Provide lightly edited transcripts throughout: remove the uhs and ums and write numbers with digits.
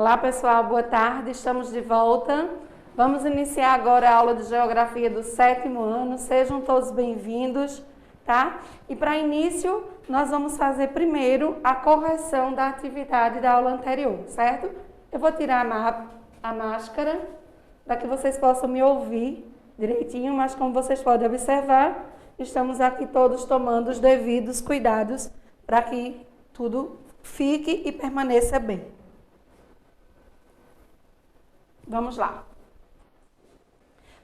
Olá pessoal, boa tarde, estamos de volta. Vamos iniciar agora a aula de Geografia do 7º ano, sejam todos bem-vindos, tá? E para início, nós vamos fazer primeiro a correção da atividade da aula anterior, certo? Eu vou tirar a máscara para que vocês possam me ouvir direitinho, mas como vocês podem observar, estamos aqui todos tomando os devidos cuidados para que tudo fique e permaneça bem. Vamos lá.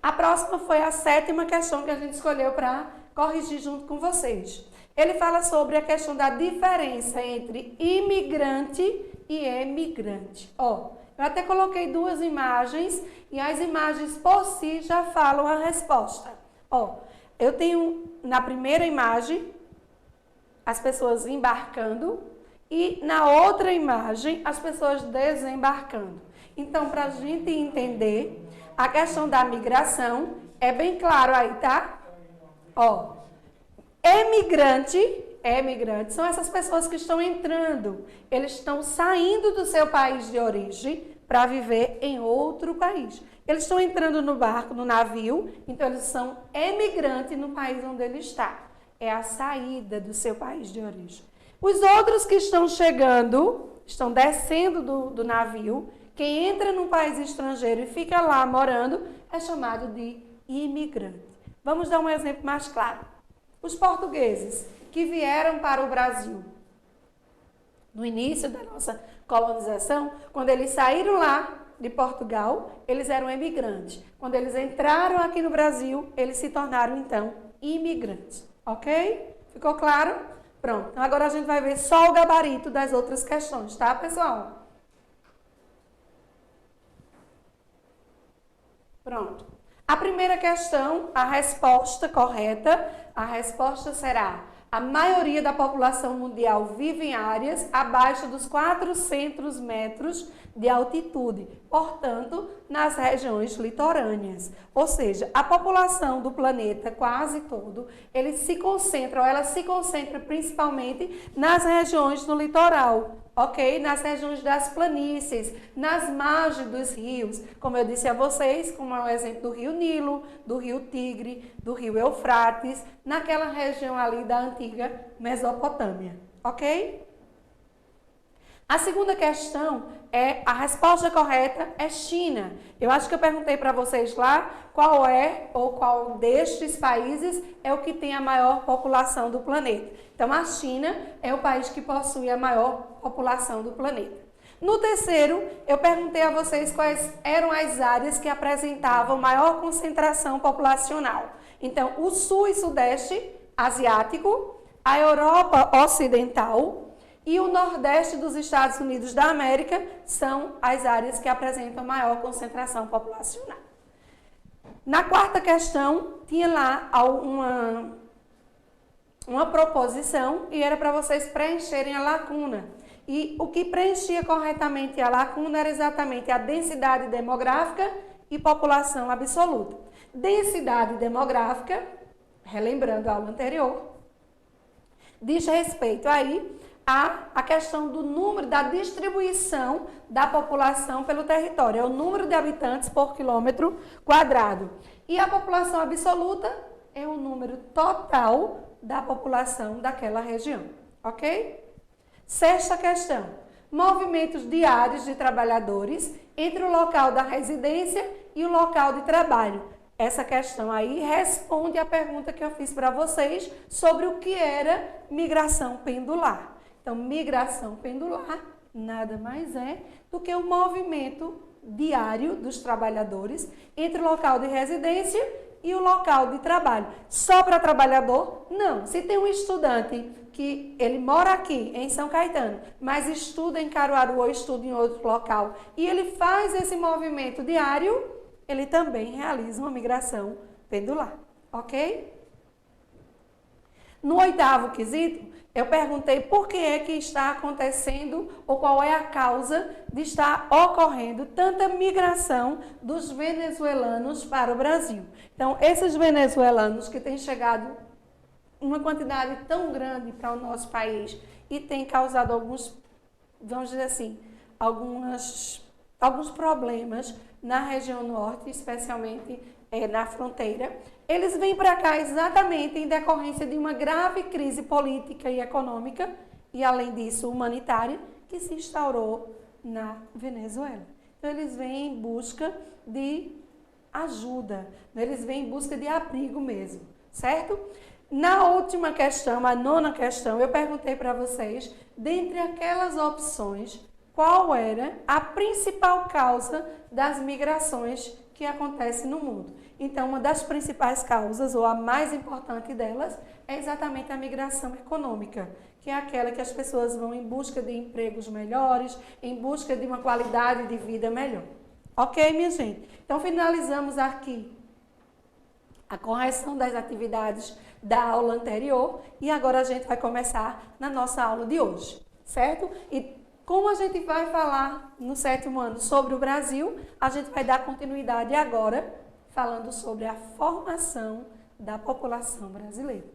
A próxima foi a 7ª questão que a gente escolheu para corrigir junto com vocês. Ele fala sobre a questão da diferença entre imigrante e emigrante. Ó, eu até coloquei duas imagens e as imagens por si já falam a resposta. Ó, eu tenho na primeira imagem as pessoas embarcando e na outra imagem as pessoas desembarcando. Então, para a gente entender a questão da migração, é bem claro aí, tá? Ó, emigrante são essas pessoas que estão entrando, eles estão saindo do seu país de origem para viver em outro país. Eles estão entrando no barco, no navio, então eles são emigrantes no país onde ele está. É a saída do seu país de origem. Os outros que estão chegando, estão descendo do navio, quem entra num país estrangeiro e fica lá morando é chamado de imigrante. Vamos dar um exemplo mais claro. Os portugueses que vieram para o Brasil no início da nossa colonização, quando eles saíram lá de Portugal, eles eram emigrantes. Quando eles entraram aqui no Brasil, eles se tornaram, então, imigrantes. Ok? Ficou claro? Pronto. Então, agora a gente vai ver só o gabarito das outras questões, tá, pessoal? Pronto. A primeira questão, a resposta correta, a resposta será: a maioria da população mundial vive em áreas abaixo dos 400 metros de altitude, portanto, nas regiões litorâneas. Ou seja, a população do planeta quase todo, ela se concentra principalmente nas regiões do litoral, ok? Nas regiões das planícies, nas margens dos rios, como eu disse a vocês, como é o exemplo do Rio Nilo, do Rio Tigre, do Rio Eufrates, naquela região ali da antiga Mesopotâmia, ok? A segunda questão a resposta correta é China. Eu acho que eu perguntei para vocês lá qual destes países é o que tem a maior população do planeta. Então, a China é o país que possui a maior população do planeta. No terceiro, eu perguntei a vocês quais eram as áreas que apresentavam maior concentração populacional. Então, o sul e sudeste asiático, a Europa ocidental e o nordeste dos Estados Unidos da América são as áreas que apresentam maior concentração populacional. Na quarta questão, tinha lá uma proposição e era para vocês preencherem a lacuna. E o que preenchia corretamente a lacuna era exatamente a densidade demográfica e população absoluta. Densidade demográfica, relembrando a aula anterior, diz respeito aí a questão do número, da distribuição da população pelo território. É o número de habitantes por quilômetro quadrado. E a população absoluta é o número total da população daquela região. Ok? Sexta questão. Movimentos diários de trabalhadores entre o local da residência e o local de trabalho. Essa questão aí responde à pergunta que eu fiz para vocês sobre o que era migração pendular. Então, migração pendular nada mais é do que o movimento diário dos trabalhadores entre o local de residência e o local de trabalho. Só para trabalhador? Não. Se tem um estudante que ele mora aqui em São Caetano, mas estuda em Caruaru ou estuda em outro local, e ele faz esse movimento diário, ele também realiza uma migração pendular, ok? No oitavo quesito, eu perguntei por que é que está acontecendo ou qual é a causa de estar ocorrendo tanta migração dos venezuelanos para o Brasil. Então, esses venezuelanos que têm chegado uma quantidade tão grande para o nosso país e têm causado alguns, vamos dizer assim, algumas alguns problemas na região norte, especialmente na fronteira. Eles vêm para cá exatamente em decorrência de uma grave crise política e econômica, e além disso humanitária, que se instaurou na Venezuela. Então eles vêm em busca de ajuda, eles vêm em busca de abrigo mesmo, certo? Na última questão, a nona questão, eu perguntei para vocês, dentre aquelas opções, qual era a principal causa das migrações que acontecem no mundo. Então, uma das principais causas, ou a mais importante delas, é exatamente a migração econômica, que é aquela que as pessoas vão em busca de empregos melhores, em busca de uma qualidade de vida melhor. Ok, minha gente? Então, finalizamos aqui a correção das atividades da aula anterior e agora a gente vai começar na nossa aula de hoje, certo? E como a gente vai falar no 7º ano sobre o Brasil, a gente vai dar continuidade agora falando sobre a formação da população brasileira.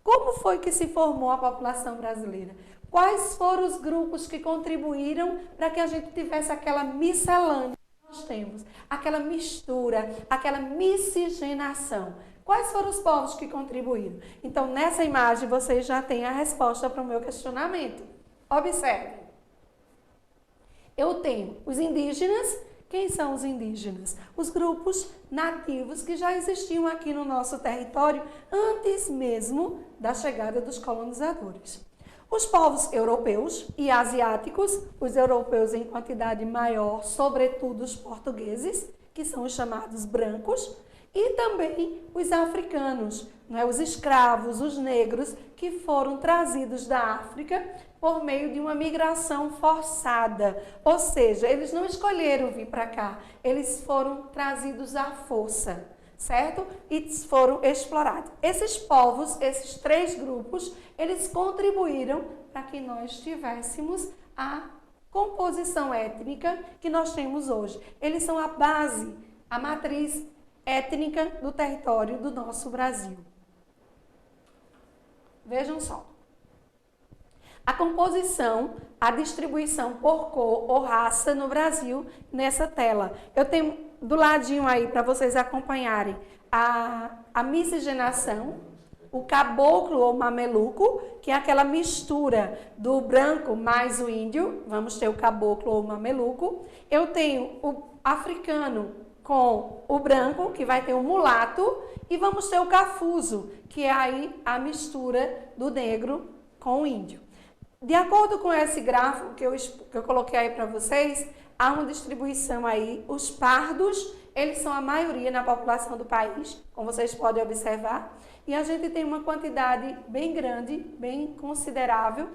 Como foi que se formou a população brasileira? Quais foram os grupos que contribuíram para que a gente tivesse aquela miscelânea que nós temos, aquela mistura, aquela miscigenação? Quais foram os povos que contribuíram? Então, nessa imagem, vocês já têm a resposta para o meu questionamento. Observe. Eu tenho os indígenas. Quem são os indígenas? Os grupos nativos que já existiam aqui no nosso território antes mesmo da chegada dos colonizadores. Os povos europeus e asiáticos, os europeus em quantidade maior, sobretudo os portugueses, que são os chamados brancos, e também os africanos, os escravos, os negros, que foram trazidos da África por meio de uma migração forçada. Ou seja, eles não escolheram vir para cá, eles foram trazidos à força, certo? E foram explorados. Esses povos, esses 3 grupos, eles contribuíram para que nós tivéssemos a composição étnica que nós temos hoje. Eles são a base, a matriz étnica do território do nosso Brasil. Vejam só. A composição, a distribuição por cor ou raça no Brasil nessa tela. Eu tenho do ladinho aí para vocês acompanharem a miscigenação, o caboclo ou mameluco, que é aquela mistura do branco mais o índio. Vamos ter o caboclo ou mameluco. Eu tenho o africano com o branco, que vai ter o mulato, e vamos ter o cafuso, que é aí a mistura do negro com o índio. De acordo com esse gráfico que eu coloquei aí para vocês, há uma distribuição aí. Os pardos, eles são a maioria na população do país, como vocês podem observar, e a gente tem uma quantidade bem grande, bem considerável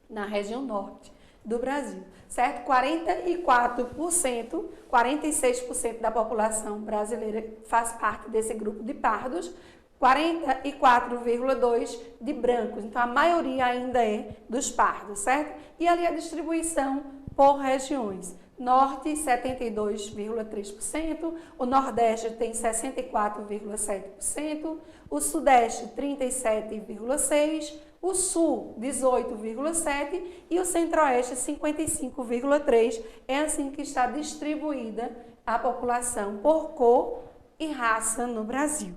na região norte do Brasil, certo? 44%, 46% da população brasileira faz parte desse grupo de pardos, 44,2% de brancos. Então, a maioria ainda é dos pardos, certo? E ali a distribuição por regiões. Norte, 72,3%, o Nordeste tem 64,7%, o Sudeste, 37,6%, o Sul, 18,7% e o Centro-Oeste, 55,3%. É assim que está distribuída a população por cor e raça no Brasil.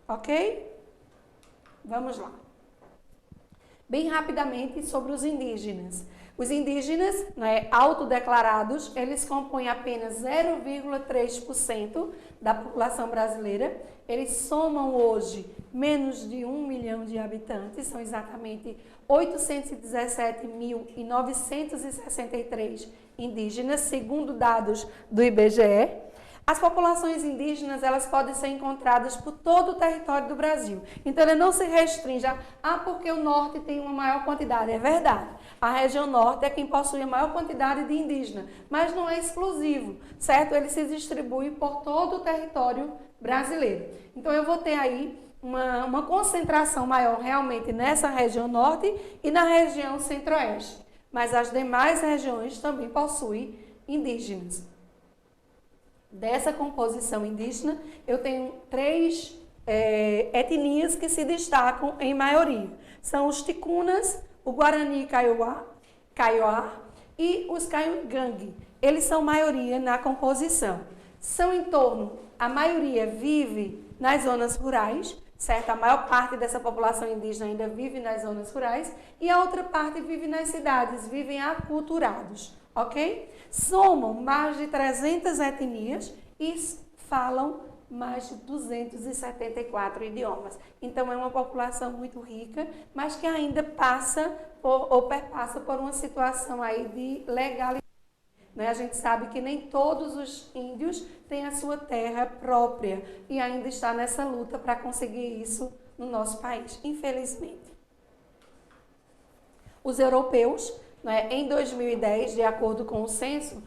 Ok? Vamos lá. Bem rapidamente sobre os indígenas. Os indígenas, autodeclarados, eles compõem apenas 0,3% da população brasileira. Eles somam hoje menos de 1 milhão de habitantes, são exatamente 817.963 indígenas, segundo dados do IBGE. As populações indígenas, elas podem ser encontradas por todo o território do Brasil. Então, ele não se restringe porque o norte tem uma maior quantidade. É verdade. A região norte é quem possui a maior quantidade de indígenas, mas não é exclusivo, certo? Ele se distribui por todo o território brasileiro. Então, eu vou ter aí uma concentração maior realmente nessa região norte e na região centro-oeste. Mas as demais regiões também possuem indígenas. Dessa composição indígena, eu tenho 3 etnias que se destacam em maioria. São os ticunas, o Guarani Kaiowá e os Kaiowá, eles são maioria na composição. São em torno, a maioria vive nas zonas rurais, certo? A maior parte dessa população indígena ainda vive nas zonas rurais e a outra parte vive nas cidades, vivem aculturados, ok? Somam mais de 300 etnias e falam mais de 274 idiomas. Então, é uma população muito rica, mas que ainda passa ou perpassa por uma situação aí de legalidade. A gente sabe que nem todos os índios têm a sua terra própria e ainda está nessa luta para conseguir isso no nosso país, infelizmente. Os europeus, em 2010, de acordo com o censo,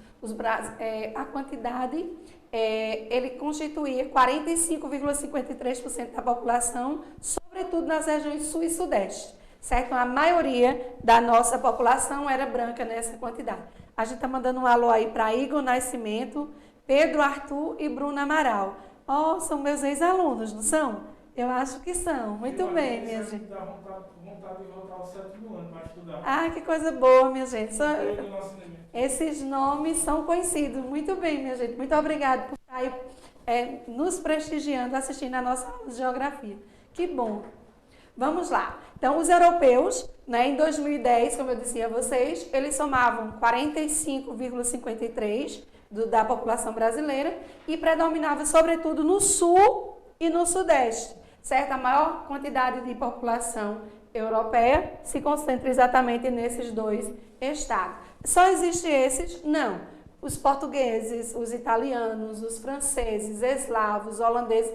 a quantidade, ele constituía 45,53% da população, sobretudo nas regiões sul e sudeste. Certo? A maioria da nossa população era branca nessa quantidade. A gente está mandando um alô aí para Igor Nascimento, Pedro Arthur e Bruna Amaral. São meus ex-alunos, não são? Eu acho que são. Muito bem, minha gente. Dá vontade de voltar ao 7º ano para estudar. Que coisa boa, minha gente. Esses nomes são conhecidos. Muito bem, minha gente. Muito obrigada por estar aí nos prestigiando, assistindo a nossa aula de geografia. Que bom. Vamos lá. Então, os europeus, em 2010, como eu disse a vocês, eles somavam 45,53% da população brasileira e predominava, sobretudo, no sul e no sudeste, certo? A maior quantidade de população europeia se concentra exatamente nesses dois estados. Só existem esses? Não. Os portugueses, os italianos, os franceses, eslavos, holandeses,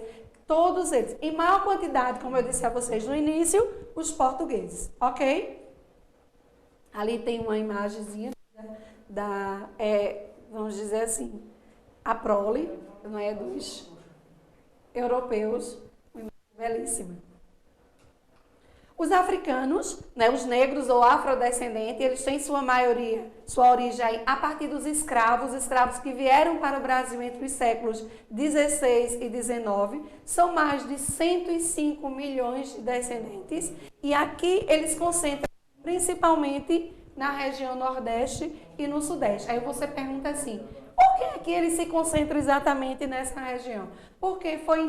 todos eles. Em maior quantidade, como eu disse a vocês no início, os portugueses, ok? Ali tem uma imagenzinha vamos dizer assim, a prole, dos europeus, uma imagem belíssima. Os africanos, os negros ou afrodescendentes, eles têm sua maioria, sua origem a partir dos escravos que vieram para o Brasil entre os séculos 16 e 19, são mais de 105 milhões de descendentes, e aqui eles concentram principalmente na região Nordeste e no Sudeste. Aí você pergunta assim, por que aqui eles se concentram exatamente nessa região? Porque foi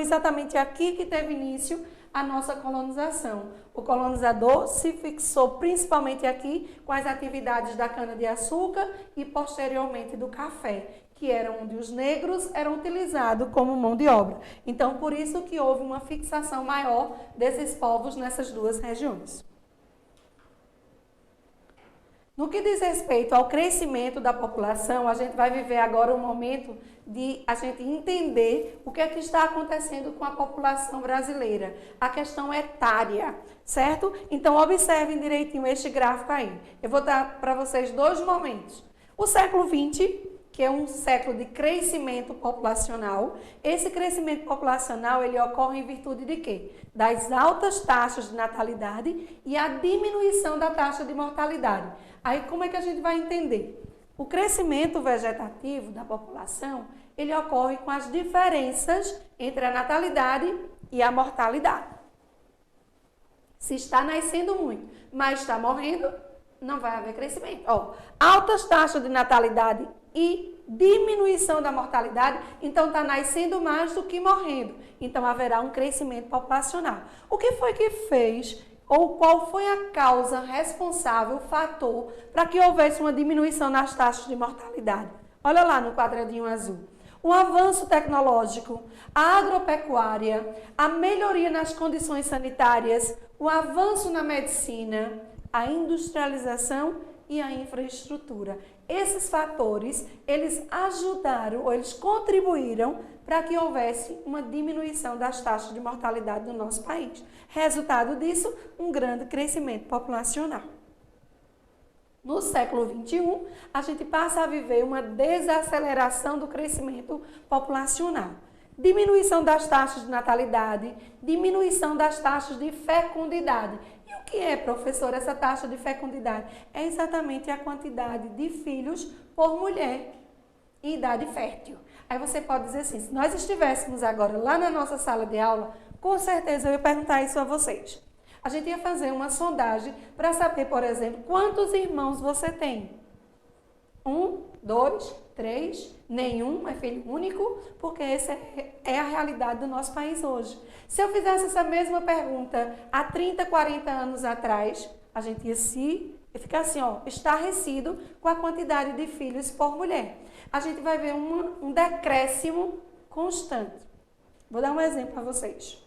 exatamente aqui que teve início a nossa colonização. O colonizador se fixou principalmente aqui com as atividades da cana-de-açúcar e posteriormente do café, que era onde os negros eram utilizados como mão de obra. Então, por isso que houve uma fixação maior desses povos nessas duas regiões. No que diz respeito ao crescimento da população, a gente vai viver agora um momento de a gente entender o que é que está acontecendo com a população brasileira, a questão etária, certo? Então, observem direitinho este gráfico aí. Eu vou dar para vocês dois momentos. O século XX, que é um século de crescimento populacional. Esse crescimento populacional, ele ocorre em virtude de quê? Das altas taxas de natalidade e a diminuição da taxa de mortalidade. Aí, como é que a gente vai entender? O crescimento vegetativo da população, ele ocorre com as diferenças entre a natalidade e a mortalidade. Se está nascendo muito, mas está morrendo, não vai haver crescimento. Altas taxas de natalidade e diminuição da mortalidade, então está nascendo mais do que morrendo. Então haverá um crescimento populacional. O que foi que fez, ou qual foi a causa responsável, o fator, para que houvesse uma diminuição nas taxas de mortalidade? Olha lá no quadradinho azul. O avanço tecnológico, a agropecuária, a melhoria nas condições sanitárias, o avanço na medicina, a industrialização e a infraestrutura. Esses fatores, eles ajudaram ou eles contribuíram para que houvesse uma diminuição das taxas de mortalidade no nosso país. Resultado disso, um grande crescimento populacional. No século XXI, a gente passa a viver uma desaceleração do crescimento populacional. Diminuição das taxas de natalidade, diminuição das taxas de fecundidade. E o que é, professor, essa taxa de fecundidade? É exatamente a quantidade de filhos por mulher em idade fértil. Aí você pode dizer assim, se nós estivéssemos agora lá na nossa sala de aula, com certeza eu ia perguntar isso a vocês. A gente ia fazer uma sondagem para saber, por exemplo, quantos irmãos você tem. 1, 2, 3, nenhum é filho único, porque essa é a realidade do nosso país hoje. Se eu fizesse essa mesma pergunta há 30, 40 anos atrás, a gente ia ficar assim, ó, estarrecido com a quantidade de filhos por mulher. A gente vai ver um decréscimo constante. Vou dar um exemplo para vocês.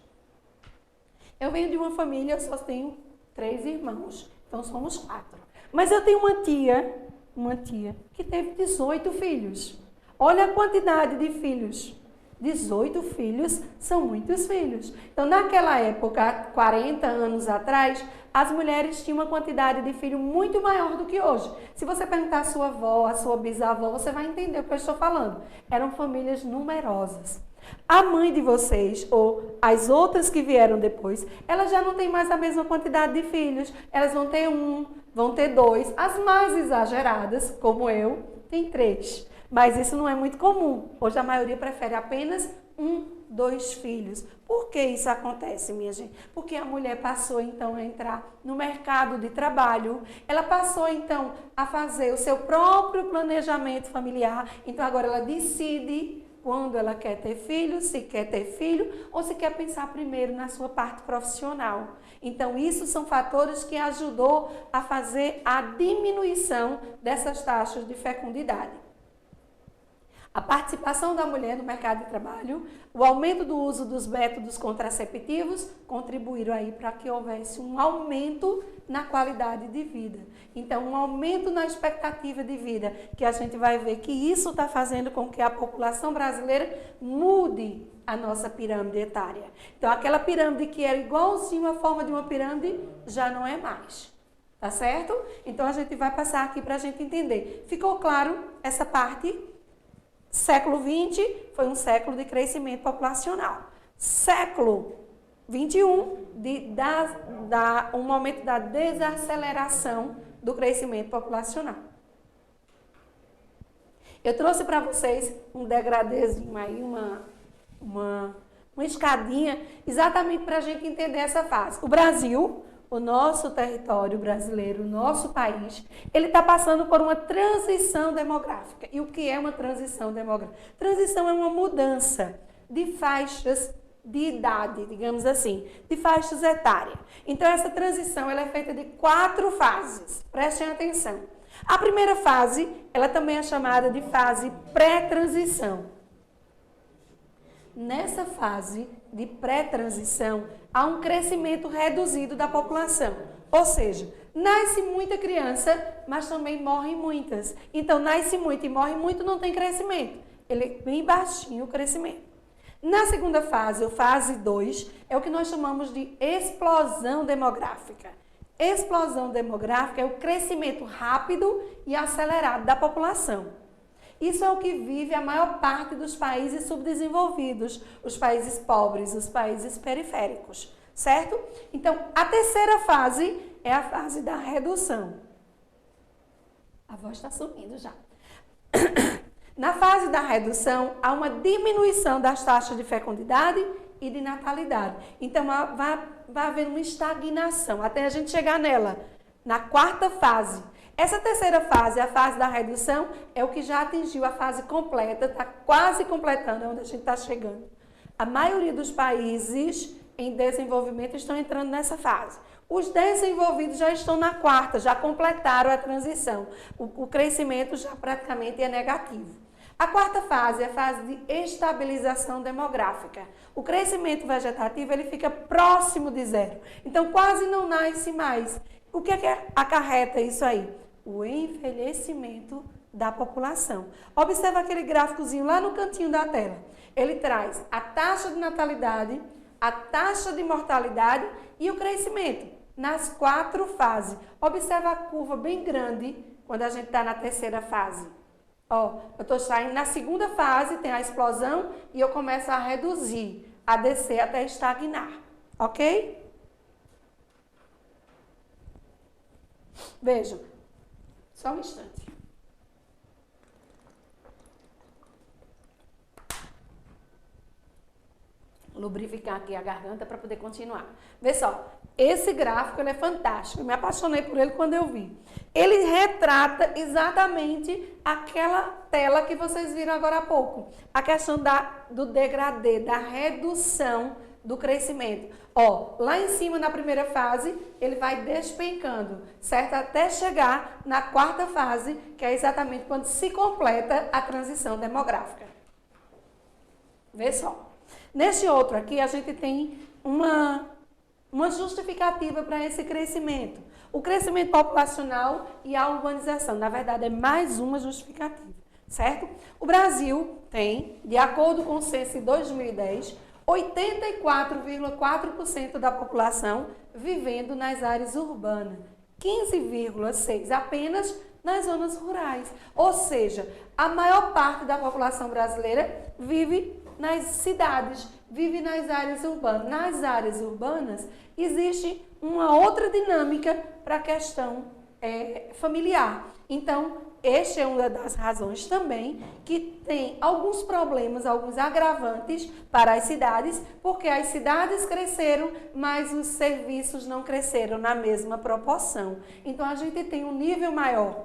Eu venho de uma família, eu só tenho 3 irmãos, então somos 4. Mas eu tenho uma tia que teve 18 filhos. Olha a quantidade de filhos. 18 filhos são muitos filhos. Então, naquela época, 40 anos atrás, as mulheres tinham uma quantidade de filhos muito maior do que hoje. Se você perguntar à sua avó, à sua bisavó, você vai entender o que eu estou falando. Eram famílias numerosas. A mãe de vocês, ou as outras que vieram depois, elas já não têm mais a mesma quantidade de filhos. Elas vão ter 1, vão ter 2. As mais exageradas, como eu, tem 3. Mas isso não é muito comum. Hoje a maioria prefere apenas 1, 2 filhos. Por que isso acontece, minha gente? Porque a mulher passou então a entrar no mercado de trabalho. Ela passou então a fazer o seu próprio planejamento familiar. Então agora ela decide quando ela quer ter filho, se quer ter filho ou se quer pensar primeiro na sua parte profissional. Então, isso são fatores que ajudou a fazer a diminuição dessas taxas de fecundidade. A participação da mulher no mercado de trabalho, o aumento do uso dos métodos contraceptivos contribuíram aí para que houvesse um aumento na qualidade de vida. Então, um aumento na expectativa de vida, que a gente vai ver que isso está fazendo com que a população brasileira mude a nossa pirâmide etária. Então, aquela pirâmide que era igualzinho à forma de uma pirâmide, já não é mais. Tá certo? Então, a gente vai passar aqui para a gente entender. Ficou claro essa parte? Século XX foi um século de crescimento populacional. Século XXI, um momento da desaceleração do crescimento populacional. Eu trouxe para vocês um degradêzinho aí, uma escadinha, exatamente para a gente entender essa fase. O Brasil, o nosso território brasileiro, o nosso país, ele está passando por uma transição demográfica. E o que é uma transição demográfica? Transição é uma mudança de faixas de idade, digamos assim, de faixas etárias. Então, essa transição ela é feita de 4 fases. Prestem atenção. A primeira fase, ela também é chamada de fase pré-transição. Nessa fase de pré-transição, há um crescimento reduzido da população. Ou seja, nasce muita criança, mas também morrem muitas. Então, nasce muito e morre muito, não tem crescimento. Ele é bem baixinho o crescimento. Na segunda fase, ou fase 2, é o que nós chamamos de explosão demográfica. Explosão demográfica é o crescimento rápido e acelerado da população. Isso é o que vive a maior parte dos países subdesenvolvidos, os países pobres, os países periféricos, certo? Então, a terceira fase é a fase da redução. A voz está sumindo já. Na fase da redução, há uma diminuição das taxas de fecundidade e de natalidade. Então, vai haver uma estagnação até a gente chegar nela, na quarta fase. Essa terceira fase, a fase da redução, é o que já atingiu a fase completa, está quase completando, é onde a gente está chegando. A maioria dos países em desenvolvimento estão entrando nessa fase. Os desenvolvidos já estão na quarta, já completaram a transição. O crescimento já praticamente é negativo. A quarta fase é a fase de estabilização demográfica. O crescimento vegetativo ele fica próximo de zero. Então, quase não nasce mais. O que é que acarreta isso aí? O envelhecimento da população. Observa aquele gráficozinho lá no cantinho da tela. Ele traz a taxa de natalidade, a taxa de mortalidade e o crescimento nas 4 fases. Observa a curva bem grande quando a gente está na terceira fase. Ó, eu estou saindo na segunda fase, tem a explosão e eu começo a reduzir, a descer até estagnar. Ok? Vejam. Só um instante. lubrificar aqui a garganta para poder continuar. Vê só, esse gráfico ele é fantástico, eu me apaixonei por ele quando eu vi. Ele retrata exatamente aquela tela que vocês viram agora há pouco, a questão do degradê, da redução do crescimento. Ó, lá em cima na primeira fase, ele vai despencando, certo? Até chegar na quarta fase, que é exatamente quando se completa a transição demográfica. Vê só. Neste outro aqui, a gente tem uma justificativa para esse crescimento. O crescimento populacional e a urbanização. Na verdade, é mais uma justificativa, certo? O Brasil tem, de acordo com o censo de 2010, 84,4% da população vivendo nas áreas urbanas, 15,6% apenas nas zonas rurais. Ou seja, a maior parte da população brasileira vive nas cidades, vive nas áreas urbanas. Nas áreas urbanas existe uma outra dinâmica para a questão familiar. Então, esta é uma das razões também que tem alguns problemas, alguns agravantes para as cidades, porque as cidades cresceram, mas os serviços não cresceram na mesma proporção. Então, a gente tem um nível maior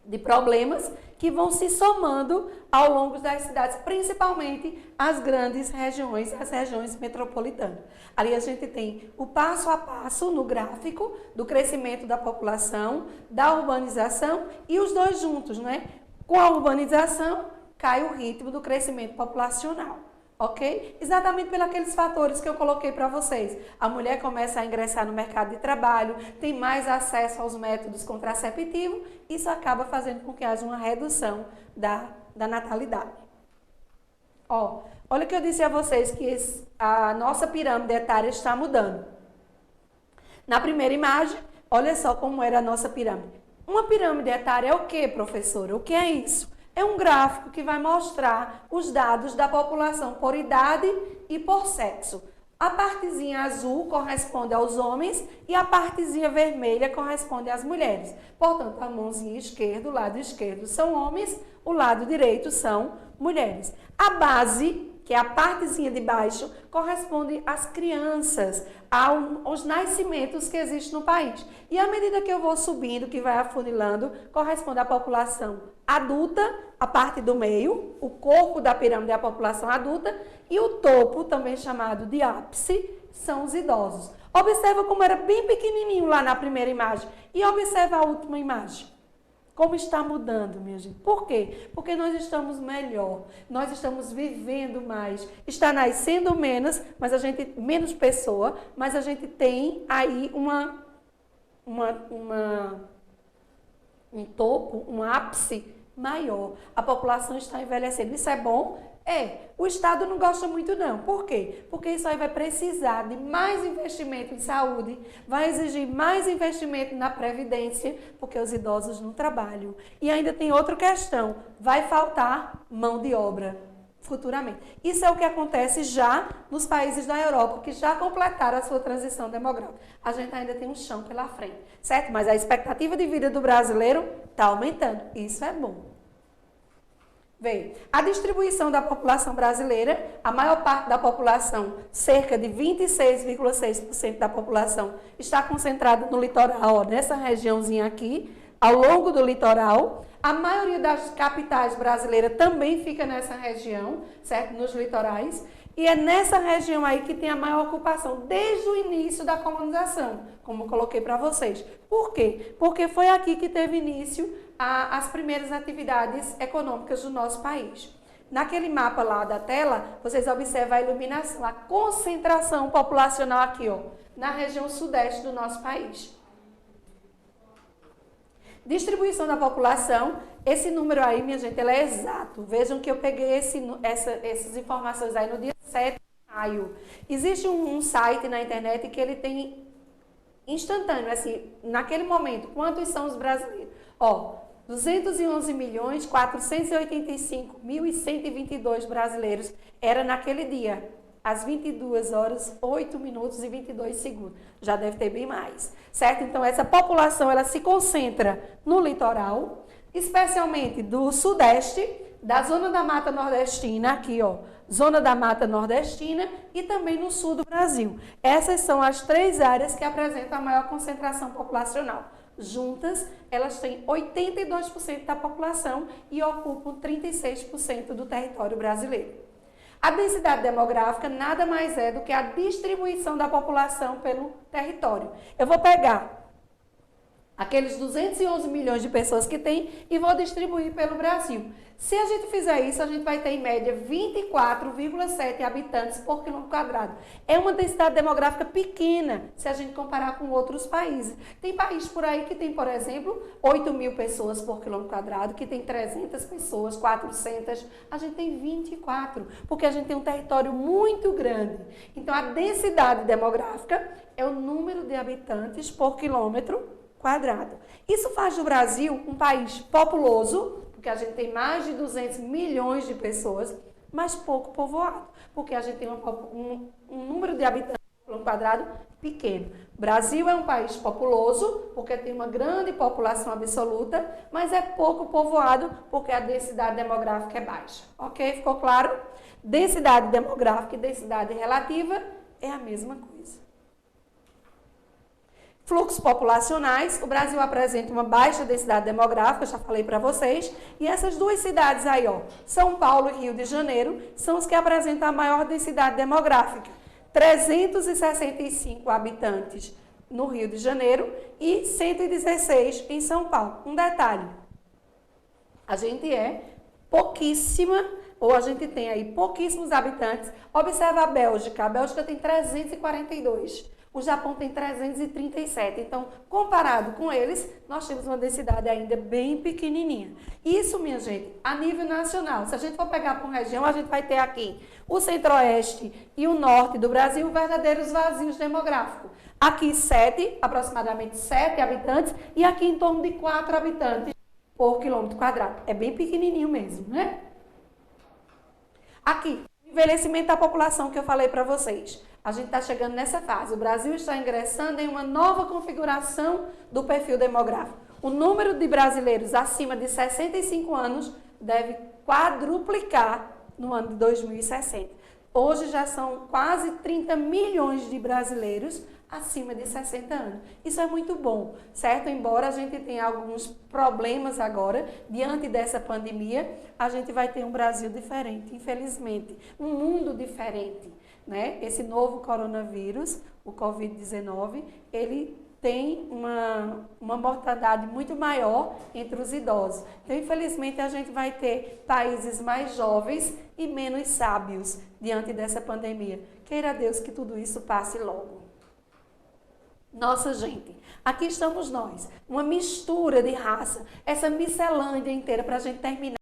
de problemas que vão se somando ao longo das cidades, principalmente as grandes regiões, as regiões metropolitanas. Ali a gente tem o passo a passo no gráfico do crescimento da população, da urbanização e os dois juntos, né? Com a urbanização, cai o ritmo do crescimento populacional. Ok? Exatamente pelos aqueles fatores que eu coloquei para vocês. A mulher começa a ingressar no mercado de trabalho, tem mais acesso aos métodos contraceptivos, isso acaba fazendo com que haja uma redução da natalidade. Ó, olha o que eu disse a vocês, que a nossa pirâmide etária está mudando. Na primeira imagem, olha só como era a nossa pirâmide. Uma pirâmide etária é o que, professora? O que é isso? É um gráfico que vai mostrar os dados da população por idade e por sexo. A partezinha azul corresponde aos homens e a partezinha vermelha corresponde às mulheres. Portanto, a mãozinha esquerda, o lado esquerdo são homens, o lado direito são mulheres. A base, que é a partezinha de baixo, corresponde às crianças, aos nascimentos que existem no país. E à medida que eu vou subindo, que vai afunilando, corresponde à população adulta, a parte do meio, o corpo da pirâmide é a população adulta, e o topo, também chamado de ápice, são os idosos. Observa como era bem pequenininho lá na primeira imagem, e observa a última imagem. Como está mudando, minha gente? Por quê? Porque nós estamos melhor, nós estamos vivendo mais, está nascendo menos, menos pessoa, mas a gente tem aí um topo, um ápice maior. A população está envelhecendo. Isso é bom? É. O Estado não gosta muito não. Por quê? Porque isso aí vai precisar de mais investimento em saúde, vai exigir mais investimento na previdência, porque os idosos não trabalham. E ainda tem outra questão, vai faltar mão de obra futuramente. Isso é o que acontece já nos países da Europa, que já completaram a sua transição demográfica. A gente ainda tem um chão pela frente, certo? Mas a expectativa de vida do brasileiro está aumentando. Isso é bom. Veio. A distribuição da população brasileira, a maior parte da população, cerca de 26,6% da população, está concentrada no litoral, ó, nessa regiãozinha aqui, ao longo do litoral. A maioria das capitais brasileiras também fica nessa região, certo? Nos litorais. E é nessa região aí que tem a maior ocupação, desde o início da colonização, como eu coloquei para vocês. Por quê? Porque foi aqui que teve início as primeiras atividades econômicas do nosso país. Naquele mapa lá da tela, vocês observam a iluminação, a concentração populacional aqui, ó, na região sudeste do nosso país. Distribuição da população, esse número aí, minha gente, ele é exato. Vejam que eu peguei essas informações aí no dia 7 de maio. Existe um site na internet que ele tem instantâneo, assim, naquele momento, quantos são os brasileiros? Ó, 211.485.122 brasileiros era naquele dia, às 22 horas, 8 minutos e 22 segundos. Já deve ter bem mais, certo? Então, essa população, ela se concentra no litoral, especialmente do sudeste, da zona da Mata Nordestina, aqui, ó, zona da Mata Nordestina e também no sul do Brasil. Essas são as 3 áreas que apresentam a maior concentração populacional. Juntas, elas têm 82% da população e ocupam 36% do território brasileiro. A densidade demográfica nada mais é do que a distribuição da população pelo território. Eu vou pegar aqueles 211 milhões de pessoas que tem e vou distribuir pelo Brasil. Se a gente fizer isso, a gente vai ter em média 24,7 habitantes por quilômetro quadrado. É uma densidade demográfica pequena se a gente comparar com outros países. Tem país por aí que tem, por exemplo, 8 mil pessoas por quilômetro quadrado, que tem 300 pessoas, 400. A gente tem 24, porque a gente tem um território muito grande. Então, a densidade demográfica é o número de habitantes por quilômetro quadrado. Isso faz do Brasil um país populoso, porque a gente tem mais de 200 milhões de pessoas, mas pouco povoado, porque a gente tem um número de habitantes por um quadrado pequeno. O Brasil é um país populoso, porque tem uma grande população absoluta, mas é pouco povoado, porque a densidade demográfica é baixa. Ok? Ficou claro? Densidade demográfica e densidade relativa é a mesma coisa. Fluxos populacionais, o Brasil apresenta uma baixa densidade demográfica, já falei para vocês, e essas duas cidades aí, ó, São Paulo e Rio de Janeiro, são os que apresentam a maior densidade demográfica. 365 habitantes no Rio de Janeiro e 116 em São Paulo. Um detalhe, a gente é pouquíssima, ou a gente tem aí pouquíssimos habitantes. Observa a Bélgica tem 342. O Japão tem 337. Então, comparado com eles, nós temos uma densidade ainda bem pequenininha. Isso, minha gente, a nível nacional. Se a gente for pegar por região, a gente vai ter aqui o centro-oeste e o norte do Brasil verdadeiros vazios demográficos. Aqui, aproximadamente 7 habitantes, e aqui em torno de 4 habitantes por quilômetro quadrado. É bem pequenininho mesmo, né? Aqui, envelhecimento da população que eu falei para vocês. A gente está chegando nessa fase. O Brasil está ingressando em uma nova configuração do perfil demográfico. O número de brasileiros acima de 65 anos deve quadruplicar no ano de 2060. Hoje já são quase 30 milhões de brasileiros acima de 60 anos. Isso é muito bom, certo? Embora a gente tenha alguns problemas agora, diante dessa pandemia, a gente vai ter um Brasil diferente, infelizmente. Um mundo diferente. Né? Esse novo coronavírus, o Covid-19, ele tem uma mortandade muito maior entre os idosos. Então, infelizmente, a gente vai ter países mais jovens e menos sábios diante dessa pandemia. Queira Deus que tudo isso passe logo. Nossa, gente, aqui estamos nós, uma mistura de raça, essa miscelânea inteira para a gente terminar.